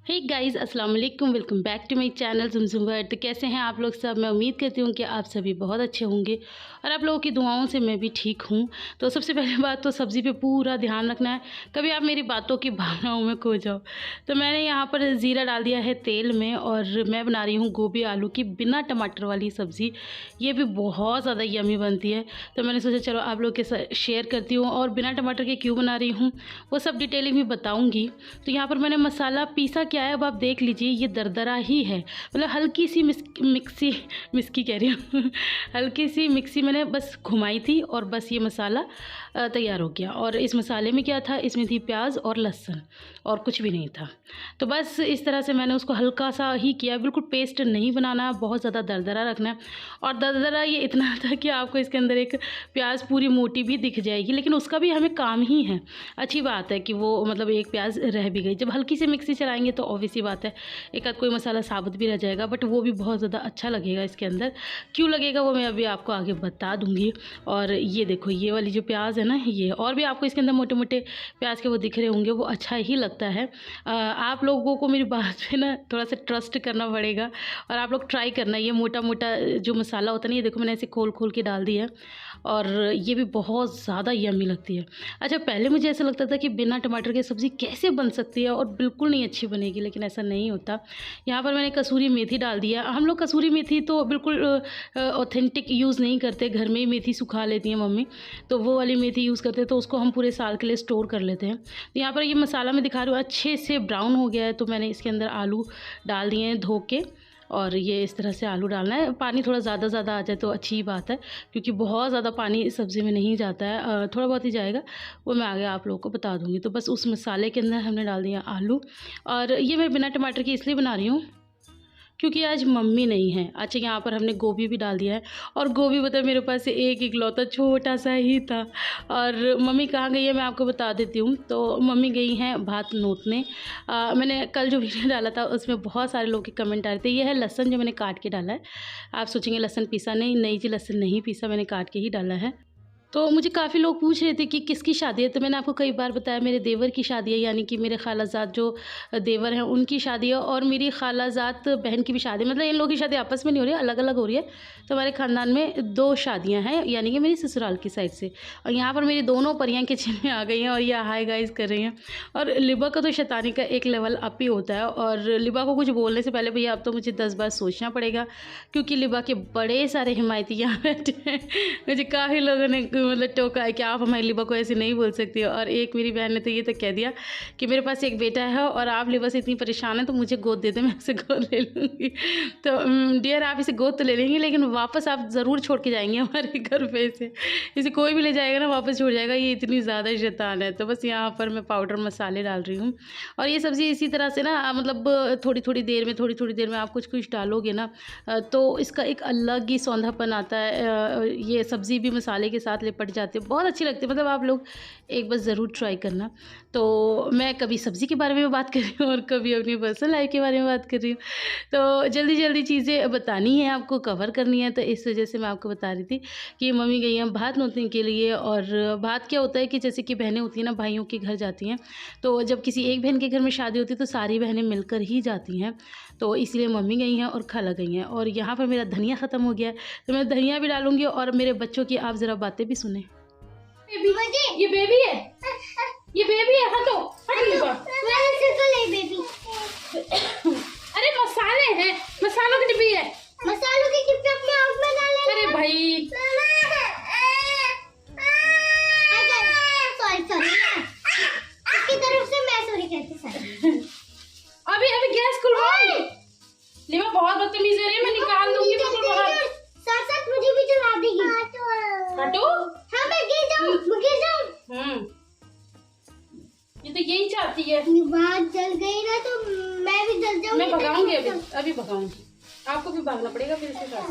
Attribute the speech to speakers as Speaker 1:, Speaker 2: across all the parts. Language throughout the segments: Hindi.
Speaker 1: हे गाइस, अस्सलाम वालेकुम। Welcome back to my channel Zumzum world. तो कैसे हैं आप लोग सब? मैं उम्मीद करती हूँ कि आप सभी बहुत अच्छे होंगे और आप लोगों की दुआओं से मैं भी ठीक हूँ। तो सबसे पहले बात तो सब्ज़ी पे पूरा ध्यान रखना है, कभी आप मेरी बातों की भावनाओं में खो जाओ। तो मैंने यहाँ पर ज़ीरा डाल दिया है तेल में और मैं बना रही हूँ गोभी आलू की बिना टमाटर वाली सब्ज़ी। ये भी बहुत ज़्यादा यम्मी बनती है। तो मैंने सोचा चलो आप लोग के साथ शेयर करती हूँ और बिना टमाटर के क्यों बना रही हूँ वो सब डिटेलिंग भी बताऊँगी। तो यहाँ पर मैंने मसाला पीसा क्या है अब आप देख लीजिए, ये दरदरा ही है। मतलब हल्की सी मिक्सी कह रही हूँ हल्की सी मिक्सी मैंने बस घुमाई थी और बस ये मसाला तैयार हो गया। और इस मसाले में क्या था, इसमें थी प्याज और लहसुन और कुछ भी नहीं था। तो बस इस तरह से मैंने उसको हल्का सा ही किया, बिल्कुल पेस्ट नहीं बनाना, बहुत ज़्यादा दरदरा रखना है। और दरदरा ये इतना था कि आपको इसके अंदर एक प्याज पूरी मोटी भी दिख जाएगी, लेकिन उसका भी हमें काम ही है। अच्छी बात है कि वो मतलब एक प्याज रह भी गई। जब हल्की सी मिक्सी चलाएंगे तो ऑब्वियस सी बात है एक आध कोई मसाला साबुत भी रह जाएगा, बट वो भी बहुत ज़्यादा अच्छा लगेगा इसके अंदर। क्यों लगेगा वो मैं अभी आपको आगे बता दूंगी। और ये देखो, ये वाली जो प्याज है ना, ये और भी आपको इसके अंदर मोटे मोटे प्याज के वो दिख रहे होंगे, वो अच्छा ही लगता है। आप लोगों को मेरी बात पे ना थोड़ा सा ट्रस्ट करना पड़ेगा और आप लोग ट्राई करना। ये मोटा मोटा जो मसाला होता है ना, ये देखो मैंने ऐसे खोल खोल के डाल दिया है और ये भी बहुत ज़्यादा यम्मी लगती है। अच्छा, पहले मुझे ऐसा लगता था कि बिना टमाटर की सब्ज़ी कैसे बन सकती है और बिल्कुल नहीं अच्छी बनेगी, लेकिन ऐसा नहीं होता। यहाँ पर मैंने कसूरी मेथी डाल दिया। हम लोग कसूरी मेथी तो बिल्कुल ऑथेंटिक यूज़ नहीं करते, घर में ही मेथी सुखा लेती हैं मम्मी, तो वो वाली मेथी यूज़ करते हैं, तो उसको हम पूरे साल के लिए स्टोर कर लेते हैं। तो यहाँ पर ये मसाला मैं दिखा रही हूँ अच्छे से ब्राउन हो गया है, तो मैंने इसके अंदर आलू डाल दिए हैं धो के। और ये इस तरह से आलू डालना है। पानी थोड़ा ज़्यादा आ जाए तो अच्छी बात है, क्योंकि बहुत ज़्यादा पानी सब्ज़ी में नहीं जाता है, थोड़ा बहुत ही जाएगा, वो मैं आगे आप लोगों को बता दूँगी। तो बस उस मसाले के अंदर हमने डाल दिया आलू। और ये मैं बिना टमाटर के इसलिए बना रही हूँ क्योंकि आज मम्मी नहीं है। अच्छा, यहाँ पर हमने गोभी भी डाल दिया है और गोभी मतलब मेरे पास एक इकलौता छोटा सा ही था। और मम्मी कहाँ गई है मैं आपको बता देती हूँ। तो मम्मी गई हैं भात नोतने। मैंने कल जो वीडियो डाला था उसमें बहुत सारे लोग के कमेंट आ रहे थे। ये है लहसुन जो मैंने काट के डाला है। आप सोचेंगे लहसुन पीसा, नहीं जी, लहसुन नहीं पीसा, मैंने काट के ही डाला है। तो मुझे काफ़ी लोग पूछ रहे थे कि किसकी शादी है, तो मैंने आपको कई बार बताया मेरे देवर की शादी है, यानी कि मेरे खालाजाद जो देवर हैं उनकी शादी है और मेरी खालाजाद बहन की भी शादी है। मतलब इन लोगों की शादी आपस में नहीं हो रही है, अलग अलग हो रही है। तो हमारे ख़ानदान में 2 शादियां हैं, यानी कि मेरी ससुराल की साइड से। और यहाँ पर मेरी दोनों परियां किचन में आ गई हैं और ये हाय गाइस कर रही हैं। और लिबा का तो शैतानी का एक लेवल अप ही होता है। और लिबा को कुछ बोलने से पहले भैया अब तो मुझे 10 बार सोचना पड़ेगा, क्योंकि लिबा के बड़े सारे हिमायती यहाँ बैठे हैं। मुझे काफ़ी लोगों ने मतलब टोका है कि आप हमारी लिबा को ऐसे नहीं बोल सकती हो। और एक मेरी बहन ने तो ये तक कह दिया कि मेरे पास एक बेटा है और आप लिबा से इतनी परेशान है तो मुझे गोद दे दे, मैं उसे गोद ले लूँगी। तो डियर, आप इसे गोद तो ले लेंगे लेकिन वापस आप ज़रूर छोड़ के जाएंगे हमारे घर पे से। इसे कोई भी ले जाएगा ना वापस छोड़ जाएगा, ये इतनी ज़्यादा शैतान है। तो बस यहाँ पर मैं पाउडर मसाले डाल रही हूँ। और ये सब्ज़ी इसी तरह से ना मतलब थोड़ी थोड़ी देर में आप कुछ कुछ डालोगे ना तो इसका एक अलग ही सौंधापन आता है। ये सब्ज़ी भी मसाले के साथ लिपट जाती है, बहुत अच्छी लगती है। मतलब आप लोग एक बार ज़रूर ट्राई करना। तो मैं कभी सब्ज़ी के बारे में बात कर रही हूँ और कभी अपनी पर्सनल लाइफ के बारे में बात कर रही हूँ। तो जल्दी जल्दी चीज़ें बतानी है, आपको कवर करनी है, तो इस वजह से मैं आपको बता रही थी कि मम्मी गई हैं भात नोतने के लिए। और भात क्या होता है कि जैसे कि बहनें होती हैं ना, भाइयों के घर जाती हैं, तो जब किसी एक बहन के घर में शादी होती है तो सारी बहनें मिलकर ही जाती हैं। तो इसलिए मम्मी गई हैं और खाला गई हैं। और यहाँ पर मेरा धनिया ख़त्म हो गया है, तो मैं धनिया भी डालूँगी। और मेरे बच्चों की आप ज़रा बातें भी सुने। ये बेबी है, ये बेबी है, हटो बेबी। अरे मसाले हैं, मसालों की डिब्बी है, मसालों की डिब्बी अपने आउट में डाले। अरे भाई सॉरी आपकी तरफ से मैं सॉरी कहती। अभी गैस खुलवाओ। लिबा बहुत बदतमीज है, मैं निकाल दूंगी बिल्कुल बाहर। साथ मुझे भी जला देगी। हटो। हाँ मैं गिर जाऊं। ये तो यही चाहती है। बात जल गई ना तो मैं भी जल जाऊंगी। मैं भगाऊंगी, अभी भगाऊंगी। आपको भी भागना पड़ेगा फिर इसके साथ।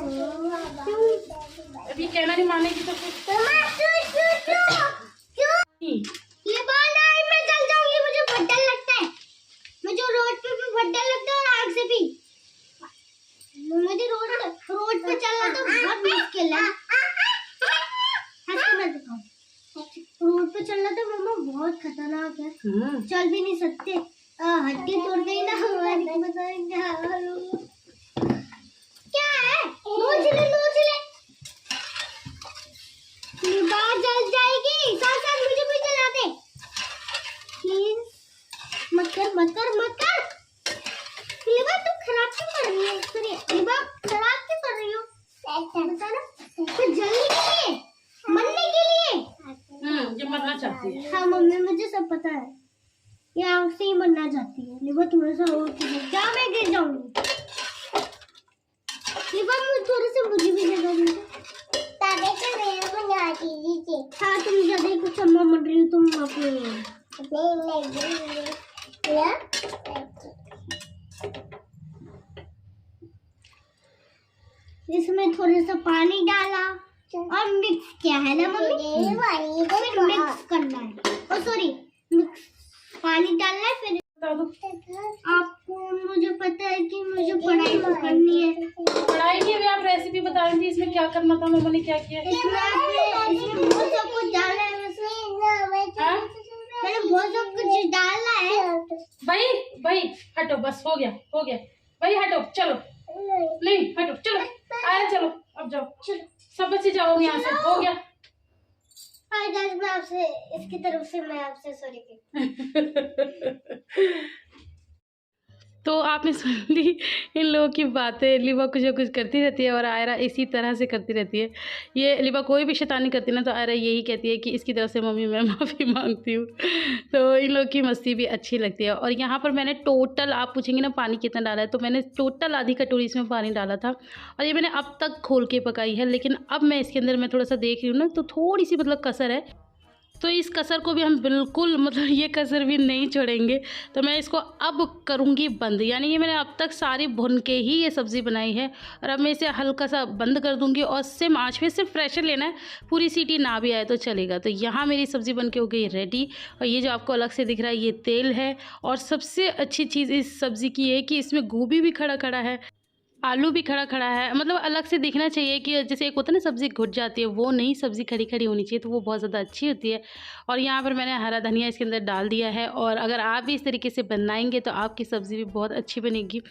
Speaker 1: अभी कहना नहीं मानेगी तो फिर ये बाल आई, मैं जल जाऊंगी, मुझे बहुत डर लगता है। मुझे रोड पे भी बहुत डर लगता है और आग से भी। मुझे रोड पे चलना तो बहुत मुश्किल है। रोड पे चलना तो मम्मा बहुत खतरनाक है, चल भी नहीं सकते। हड्डी तोड़ गई ना हमारी।
Speaker 2: जलने के लिए, मरने के लिए।
Speaker 1: ये मरना चाहती है।
Speaker 2: हाँ मम्मी, मुझे सब पता है, ये आग से ही मरना चाहती है। लिबा थोड़ा सा और क्या, मैं गिर जाऊंगी। लिबा मुझे थोड़े से, मुझे भी जगह दीजिए। ताबे के मेरे को ना दीजिए। हाँ तुम ज्यादा ही कुछ अम्मा मर रही हो तुम अपने इसमें थोड़ा सा पानी डाला और मिक्स किया है ना मम्मी। फिर मिक्स करना है, ओ सॉरी मिक्स पानी डालना है। फिर आपको, मुझे पता है कि मुझे पढ़ाई तो करनी है।
Speaker 1: पढ़ाई की अभी आप रेसिपी बता रही थी, इसमें क्या करना था, मम्मा ने क्या किया?
Speaker 2: इसमें बहुत सब कुछ डाला है। मैंने बहुत सब कुछ डाला है।
Speaker 1: भाई हटो, बस हो गया भाई, हटो चलो, नहीं हटो चलो, आया चलो, अब जाओ चलो, सब बच्चे जाओ यहाँ से, हो गया।
Speaker 2: हाय गाइस, मैं आपसे, इसकी तरफ से मैं आपसे सॉरी
Speaker 1: तो आपने सुन ली इन लोगों की बातें। लिबा कुछ ना कुछ करती रहती है और आयरा इसी तरह से करती रहती है। ये लिबा कोई भी शैतानी करती ना तो आयरा यही कहती है कि इसकी तरफ से मम्मी मैं माफ़ी मांगती हूँ। तो इन लोगों की मस्ती भी अच्छी लगती है। और यहाँ पर मैंने टोटल, आप पूछेंगे ना पानी कितना डाला है, तो मैंने टोटल आधी कटोरी इसमें पानी डाला था और ये मैंने अब तक खोल के पकाई है। लेकिन अब मैं इसके अंदर मैं थोड़ा सा देख रही हूँ ना, तो थोड़ी सी मतलब कसर है, तो इस कसर को भी हम बिल्कुल, मतलब ये कसर भी नहीं छोड़ेंगे। तो मैं इसको अब करूँगी बंद, यानी कि मैंने अब तक सारी भुन के ही ये सब्ज़ी बनाई है और अब मैं इसे हल्का सा बंद कर दूँगी और सिम आँच पे सिर्फ प्रेशर लेना है, पूरी सीटी ना भी आए तो चलेगा। तो यहाँ मेरी सब्ज़ी बन के हो गई रेडी। और ये जो आपको अलग से दिख रहा है ये तेल है। और सबसे अच्छी चीज़ इस सब्ज़ी की है कि इसमें गोभी भी खड़ा खड़ा है, आलू भी खड़ा खड़ा है, मतलब अलग से दिखना चाहिए कि जैसे एक होता है ना सब्ज़ी घुट जाती है, वो नहीं, सब्ज़ी खड़ी खड़ी होनी चाहिए, तो वो बहुत ज़्यादा अच्छी होती है। और यहाँ पर मैंने हरा धनिया इसके अंदर डाल दिया है। और अगर आप भी इस तरीके से बनाएंगे तो आपकी सब्ज़ी भी बहुत अच्छी बनेगी।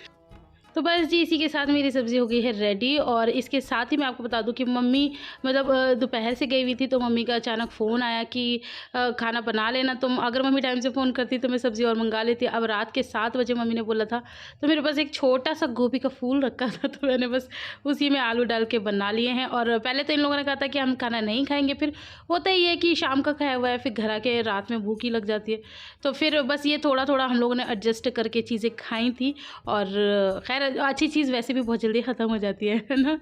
Speaker 1: तो बस जी, इसी के साथ मेरी सब्ज़ी हो गई है रेडी। और इसके साथ ही मैं आपको बता दूं कि मम्मी मतलब दोपहर से गई हुई थी, तो मम्मी का अचानक फ़ोन आया कि खाना बना लेना। तो अगर मम्मी टाइम से फ़ोन करती तो मैं सब्ज़ी और मंगा लेती। अब रात के 7 बजे मम्मी ने बोला था, तो मेरे पास एक छोटा सा गोभी का फूल रखा था, तो मैंने बस उसी में आलू डाल के बना लिए हैं। और पहले तो इन लोगों ने कहा था कि हम खाना नहीं खाएँगे, फिर होता ही है कि शाम का खाया हुआ है, फिर घर आके रात में भूख ही लग जाती है। तो फिर बस ये थोड़ा थोड़ा हम लोगों ने एडजस्ट करके चीज़ें खाई थी। और खैर अच्छी चीज़ वैसे भी बहुत जल्दी ख़त्म हो जाती है ना।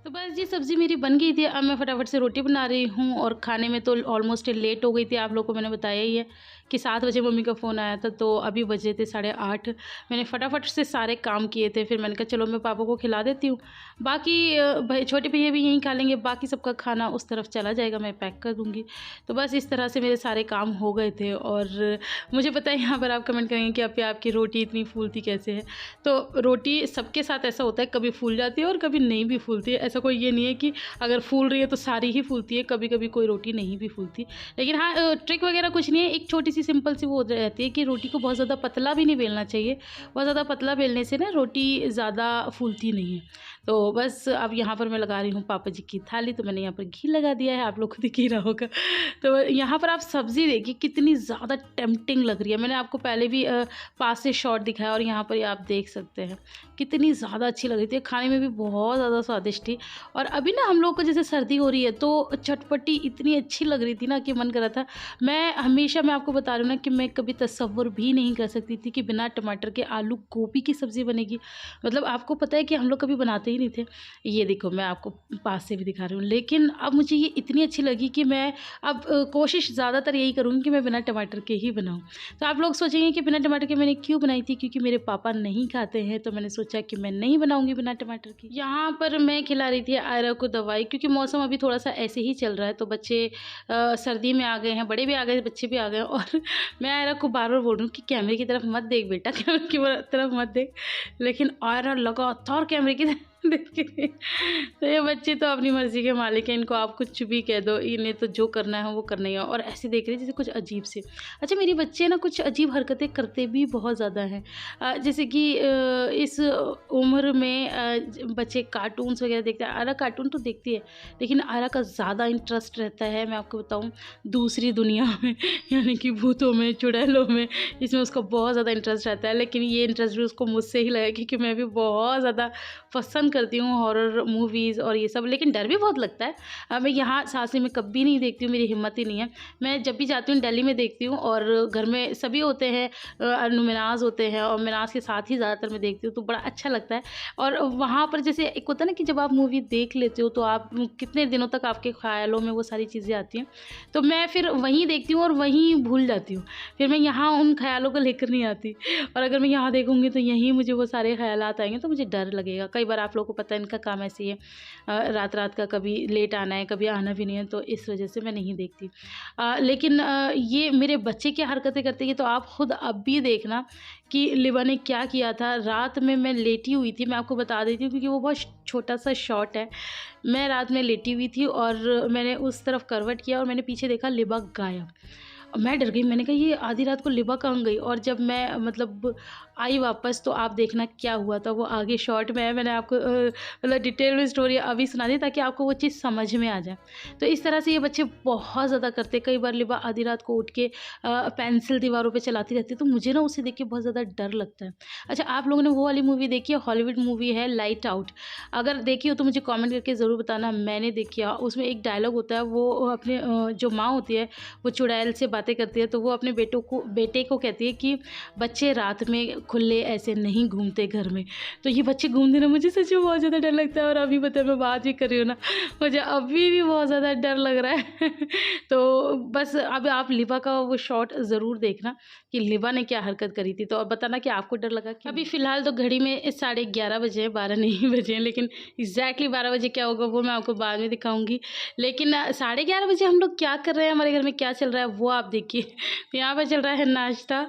Speaker 1: तो बस जी, सब्ज़ी मेरी बन गई थी। अब मैं फटाफट से रोटी बना रही हूँ और खाने में तो ऑलमोस्ट लेट हो गई थी। आप लोगों को मैंने बताया ही है कि 7 बजे मम्मी का फ़ोन आया था, तो अभी बजे थे 8:30। मैंने फटाफट से सारे काम किए थे। फिर मैंने कहा चलो मैं पापा को खिला देती हूँ, बाकी भाई छोटे भैया भी यहीं खा लेंगे, बाकी सबका खाना उस तरफ चला जाएगा, मैं पैक कर दूँगी। तो बस इस तरह से मेरे सारे काम हो गए थे। और मुझे पता है यहाँ पर आप कमेंट करेंगे कि अब आपकी रोटी इतनी फूलती कैसे है। तो रोटी सबके साथ ऐसा होता है, कभी फूल जाती है और कभी नहीं भी फूलती है। ऐसा कोई ये नहीं है कि अगर फूल रही है तो सारी ही फूलती है, कभी कभी कोई रोटी नहीं भी फूलती। लेकिन हाँ, ट्रिक वगैरह कुछ नहीं है, एक छोटी सी सिंपल सी वो रहती है कि रोटी को बहुत ज़्यादा पतला भी नहीं बेलना चाहिए। बहुत ज़्यादा पतला बेलने से ना रोटी ज़्यादा फूलती नहीं है। तो बस अब यहाँ पर मैं लगा रही हूँ पापा जी की थाली, तो मैंने यहाँ पर घी लगा दिया है, आप लोग को दिख ही रहा होगा। तो यहाँ पर आप सब्ज़ी देखिए कितनी ज़्यादा टेम्पटिंग लग रही है। मैंने आपको पहले भी पास से शॉट दिखाया और यहाँ पर आप देख सकते हैं कितनी ज़्यादा अच्छी लग रही थी, खाने में भी बहुत ज़्यादा स्वादिष्ट थी। और अभी ना हम लोग को जैसे सर्दी हो रही है तो चटपटी इतनी अच्छी लग रही थी ना कि मन कर रहा था। मैं हमेशा, मैं आपको बता रही हूँ ना कि मैं कभी तसव्वुर भी नहीं कर सकती थी कि बिना टमाटर के आलू गोभी की सब्ज़ी बनेगी। मतलब आपको पता है कि हम लोग कभी बनाते ही नहीं थे। ये देखो, मैं आपको पास से भी दिखा रही हूँ, लेकिन अब मुझे ये इतनी अच्छी लगी कि मैं अब कोशिश ज़्यादातर यही करूँगी कि मैं बिना टमाटर के ही बनाऊँ। तो आप लोग सोचेंगे कि बिना टमाटर के मैंने क्यों बनाई थी, क्योंकि मेरे पापा नहीं खाते हैं, तो मैंने सोचा कि मैं नहीं बनाऊँगी बिना टमाटर की। यहाँ पर मैं खिला रही थी आयरा को दवाई, क्योंकि मौसम अभी थोड़ा सा ऐसे ही चल रहा है, तो बच्चे सर्दी में आ गए हैं, बड़े भी आ गए, बच्चे भी आ गए हैं। और मैं आयरा को बार बार बोल रही हूँ कि कैमरे की तरफ मत देख बेटा, कैमरे की तरफ मत देख, लेकिन आयरा लगातार कैमरे की देखिए, तो ये बच्चे तो अपनी मर्ज़ी के मालिक हैं, इनको आप कुछ भी कह दो, इन्हें तो जो करना है वो करना ही है। और ऐसे देख रहे हैं जैसे कुछ अजीब से। अच्छा, मेरे बच्चे ना कुछ अजीब हरकतें करते भी बहुत ज़्यादा हैं। जैसे कि इस उम्र में बच्चे कार्टून्स वगैरह देखते हैं। आरा कार्टून तो देखती है, लेकिन आरा का ज़्यादा इंटरेस्ट रहता है, मैं आपको बताऊँ, दूसरी दुनिया में यानी कि भूतों में, चुड़ैलों में, इसमें उसका बहुत ज़्यादा इंटरेस्ट रहता है। लेकिन ये इंटरेस्ट भी उसको मुझसे ही लगा, क्योंकि मैं भी बहुत ज़्यादा पसंद करती हूँ हॉरर मूवीज़ और ये सब, लेकिन डर भी बहुत लगता है। मैं यहाँ सासरी में कभी नहीं देखती हूँ, मेरी हिम्मत ही नहीं है। मैं जब भी जाती हूँ दिल्ली में देखती हूँ, और घर में सभी होते हैं, नुमिनाज होते हैं, और मिनाज के साथ ही ज़्यादातर मैं देखती हूँ, तो बड़ा अच्छा लगता है। और वहाँ पर जैसे एक होता है ना कि जब आप मूवी देख लेते हो तो आप कितने दिनों तक आपके ख्यालों में वो सारी चीज़ें आती हैं, तो मैं फिर वहीं देखती हूँ और वहीं भूल जाती हूँ। फिर मैं यहाँ उन ख्यालों को लेकर नहीं आती, और अगर मैं यहाँ देखूँगी तो यहीं मुझे वो सारे ख़यालात आएँगे, तो मुझे डर लगेगा। कई बार आप लोगों को पता है इनका काम ऐसे ही है, रात-रात का कभी लेट आना है, कभी आना भी नहीं है, तो इस वजह से मैं नहीं देखती। लेकिन ये मेरे बच्चे क्या हरकतें करते हैं, तो आप खुद अब भी देखना कि लिबा ने क्या किया था। रात में मैं लेटी हुई थी, मैं आपको बता देती हूँ क्योंकि वो बहुत छोटा-सा शॉट है। मैं रात में लेटी हुई थी और मैंने उस तरफ करवट किया और मैंने पीछे देखा लिबा गायब। मैं डर गई, मैंने कहा ये आधी रात को लिबा कहाँ गई? और जब मैं मतलब आई वापस, तो आप देखना क्या हुआ था, वो आगे शॉर्ट में है। मैंने आपको मतलब डिटेल में स्टोरी अभी सुना दी ताकि आपको वो चीज़ समझ में आ जाए। तो इस तरह से ये बच्चे बहुत ज़्यादा करते हैं। कई बार लिबा आधी रात को उठ के पेंसिल दीवारों पे चलाती रहती है, तो मुझे ना उसे देख के बहुत ज़्यादा डर लगता है। अच्छा, आप लोगों ने वो वाली मूवी देखी है, हॉलीवुड मूवी है लाइट आउट? अगर देखी हो तो मुझे कमेंट करके ज़रूर बताना। मैंने देखी है, उसमें एक डायलॉग होता है, वो अपने जो माँ होती है वो चुड़ैल से बातें करती है, तो वो अपने बेटे को कहती है कि बच्चे रात में खुले ऐसे नहीं घूमते घर में। तो ये बच्चे घूमते ना, मुझे सच में बहुत ज़्यादा डर लगता है। और अभी पता मैं बात भी कर रही हूँ ना, मुझे अभी भी बहुत ज़्यादा डर लग रहा है। तो बस अब आप लिबा का वो शॉट ज़रूर देखना कि लिबा ने क्या हरकत करी थी, तो अब बताना कि आपको डर लगा कि अभी फ़िलहाल तो घड़ी में 11:30 बजे हैं, 12 नहीं बजे हैं, लेकिन एग्जैक्टली 12 बजे क्या होगा वो मैं आपको बाद में दिखाऊंगी। लेकिन 11:30 बजे हम लोग क्या कर रहे हैं, हमारे घर में क्या चल रहा है वो आप देखिए। यहाँ पर चल रहा है नाश्ता।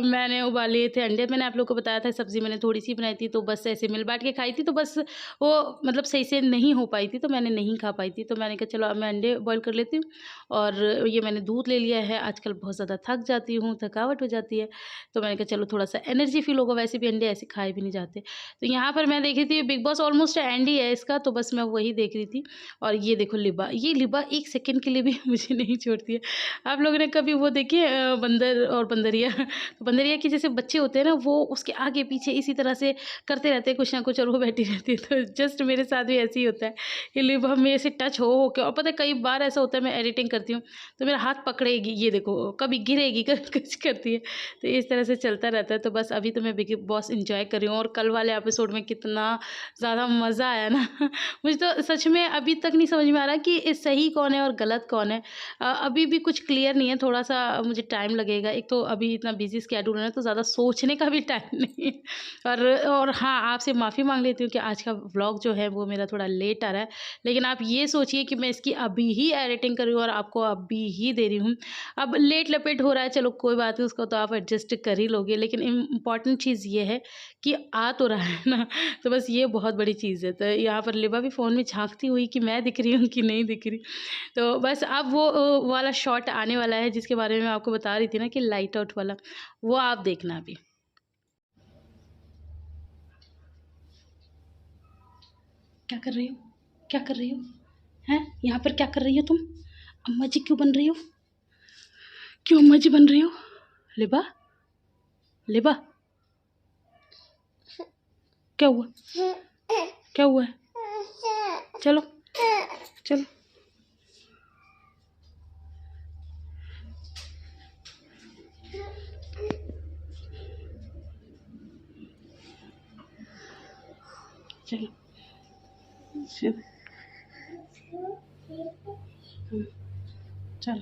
Speaker 1: मैंने उबाले थे अंडे, मैंने आप लोग को बताया था। सब्ज़ी मैंने थोड़ी सी बनाई थी, तो बस ऐसे मिल बांट के खाई थी, तो बस वो मतलब सही से नहीं हो पाई थी, तो मैंने नहीं खा पाई थी। तो मैंने कहा चलो अब मैं अंडे बॉईल कर लेती हूँ। और ये मैंने दूध ले लिया है, आजकल बहुत ज़्यादा थक जाती हूँ, थकावट हो जाती है, तो मैंने कहा चलो थोड़ा सा एनर्जी फील होगा। वैसे भी अंडे ऐसे खाए भी नहीं जाते। तो यहाँ पर मैं देख रही थी big boss, almost and he है इसका, तो बस मैं वही देख रही थी। और ये देखो लिबा, ये लिबा एक सेकंड के लिए भी मुझे नहीं छोड़ती है। आप लोगों ने कभी वो देखी है बंदर और बंदरिया? तो बंदरिया के जैसे बच्चे होते हैं ना, वो उसके आगे पीछे इसी तरह से करते रहते हैं कुछ ना कुछ, और वो बैठी रहती है। तो जस्ट मेरे साथ भी ऐसे ही होता है कि लिबा मेरे से टच हो के, और पता है कई बार ऐसा होता है मैं एडिटिंग करती हूँ तो मेरा हाथ पकड़ेगी, ये देखो कभी गिरेगी, कभी कुछ करती है। तो इस तरह से चलता रहता है। तो बस अभी तो मैं बिग बॉस इंजॉय कर रही हूँ, और कल वाले एपिसोड में कितना ज़्यादा मज़ा आया ना। मुझे तो सच में अभी तक नहीं समझ में आ रहा कि सही कौन है और गलत कौन है। अभी भी कुछ क्लियर नहीं है, थोड़ा-सा मुझे टाइम लगेगा। एक तो अभी इतना बिज़ी स्केड्यूल है ना, तो ज़्यादा सोचने का भी टाइम नहीं है। और हाँ, आपसे माफ़ी माँग लेती हूँ कि आज का व्लॉग जो है वो मेरा थोड़ा लेट आ रहा है। लेकिन आप ये सोचिए कि मैं इसकी अभी ही एडिटिंग कर रही हूँ और आपको अभी ही दे रही हूँ। अब लेट लपेट हो रहा है, चलो कोई बात नहीं, उसको तो आप एडजस्ट कर ही लोगे। लेकिन इम्पॉर्टेंट चीज़ ये है कि आ तो रहा है ना, तो बस ये बहुत बड़ी चीज़ है। तो यहाँ पर लिबा भी फ़ोन में झाँकती हुई कि मैं दिख रही हूँ कि नहीं दिख रही। तो बस अब वो वाला शॉट आने वाला है जिसके बारे में मैं आपको बता रही थी ना कि लाइट आउट वाला, वो आप देखना अभी। क्या कर रही हो? क्या कर रही हो? हैं? यहाँ पर क्या कर रही हो तुम? अम्मा जी क्यों बन रही हो? क्यों अम्मा जी बन रही हो? लिबा, लिबा, क्या हुआ? क्या हुआ है? चलो, चलो। चलो, चलो, चलो।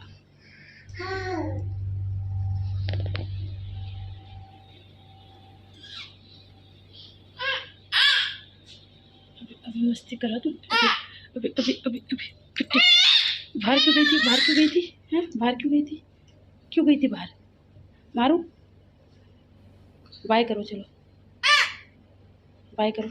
Speaker 1: अभी मस्ती करा तुम? अभी अभी अभी अभी किट्टी बाहर क्यों गई थी? बाहर क्यों गई थी? हैं? बाहर क्यों गई थी? क्यों गई थी बाहर? मारो? बाय करो, चलो बाय करो।